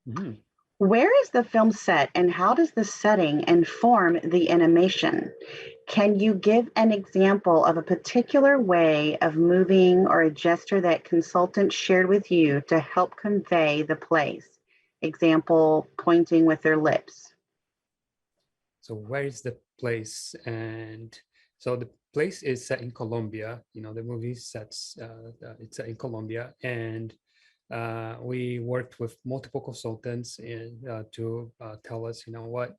Mhm. Where is the film set and how does the setting inform the animation? Can you give an example of a particular way of moving or a gesture that consultants shared with you to help convey the place? Example, pointing with their lips. So where is the place? And so the place is set in Colombia. The movie sets it's set in Colombia, and we worked with multiple consultants to tell us, what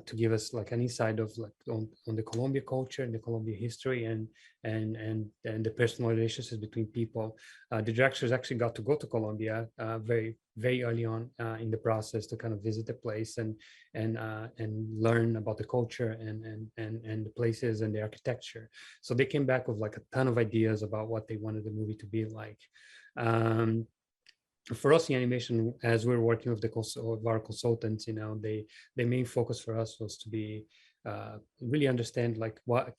to give us like an insight of like on the Colombia culture and the Colombia history and the personal relationships between people. The directors actually got to go to Colombia very very early on in the process to kind of visit the place and learn about the culture and the places and the architecture. So they came back with like a ton of ideas about what they wanted the movie to be like. Um, for us in animation, as we're working with of our consultants, the main focus for us was to be really understand like what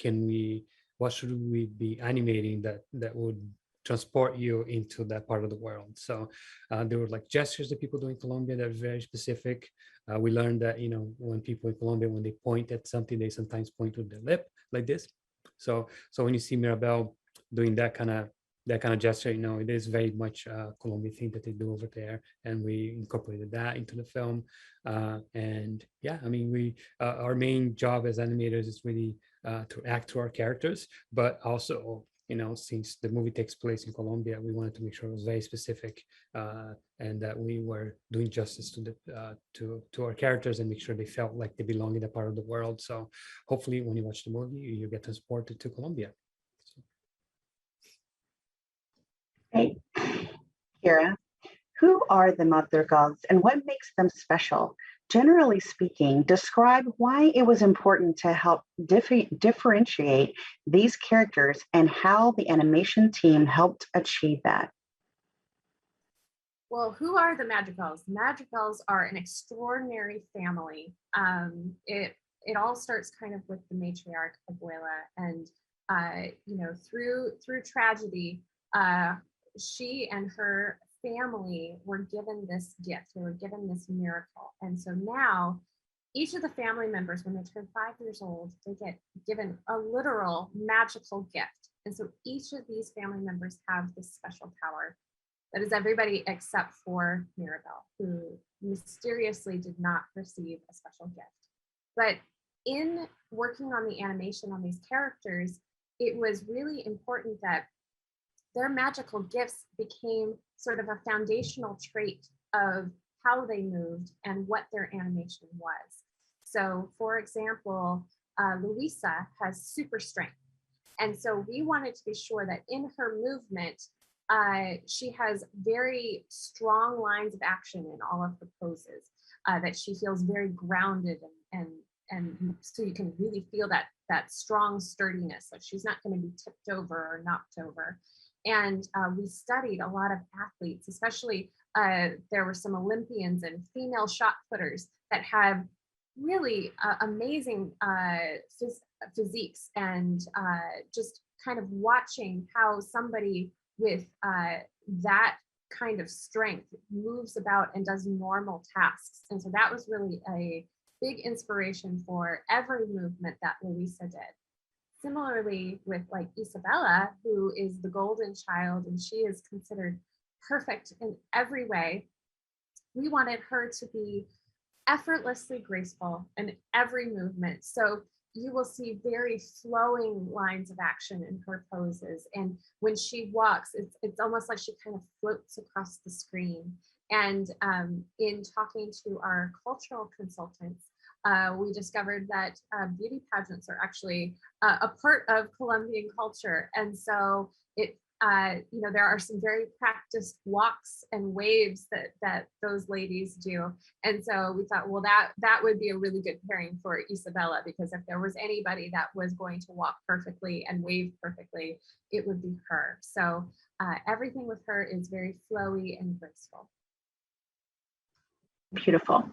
should we be animating that would transport you into that part of the world. So there were like gestures that people do in Colombia that are very specific. We learned that when people in Colombia, when they point at something, they sometimes point with their lip like this. So when you see Mirabel doing that kind of gesture, it is very much a Colombian thing that they do over there, and we incorporated that into the film. And yeah, I mean, our main job as animators is really to act through our characters, but also, since the movie takes place in Colombia, we wanted to make sure it was very specific and that we were doing justice to to our characters and make sure they felt like they belong in that part of the world. So hopefully, when you watch the movie, you get transported to Colombia. So, Hey, Kira, who are the mother gods and what makes them special? Generally speaking, describe why it was important to help differentiate these characters and how the animation team helped achieve that. Well, who are the Madrigals? Madrigals are an extraordinary family. It all starts kind of with the matriarch Abuela, and through tragedy, uh, she and her family were given this gift. They were given this miracle, and so now each of the family members, when they turn 5 years old, they get given a literal magical gift. And so each of these family members have this special power that is everybody except for Mirabel, who mysteriously did not receive a special gift. But in working on the animation on these characters, it was really important that their magical gifts became sort of a foundational trait of how they moved and what their animation was. So, for example, Luisa has super strength. And so we wanted to be sure that in her movement, she has very strong lines of action in all of the poses, that she feels very grounded and so you can really feel that strong sturdiness, like she's not going to be tipped over or knocked over. And we studied a lot of athletes, especially there were some Olympians and female shot putters that have really amazing physiques, and just kind of watching how somebody with that kind of strength moves about and does normal tasks. And so that was really a big inspiration for every movement that Luisa did. Similarly, with like Isabella, who is the golden child, and she is considered perfect in every way, we wanted her to be effortlessly graceful in every movement. So you will see very flowing lines of action in her poses. And when she walks, it's almost like she kind of floats across the screen. And in talking to our cultural consultants, we discovered that beauty pageants are actually a part of Colombian culture. And so there are some very practiced walks and waves that those ladies do. And so we thought, well, that would be a really good pairing for Isabella, because if there was anybody that was going to walk perfectly and wave perfectly, it would be her. So everything with her is very flowy and graceful. Beautiful.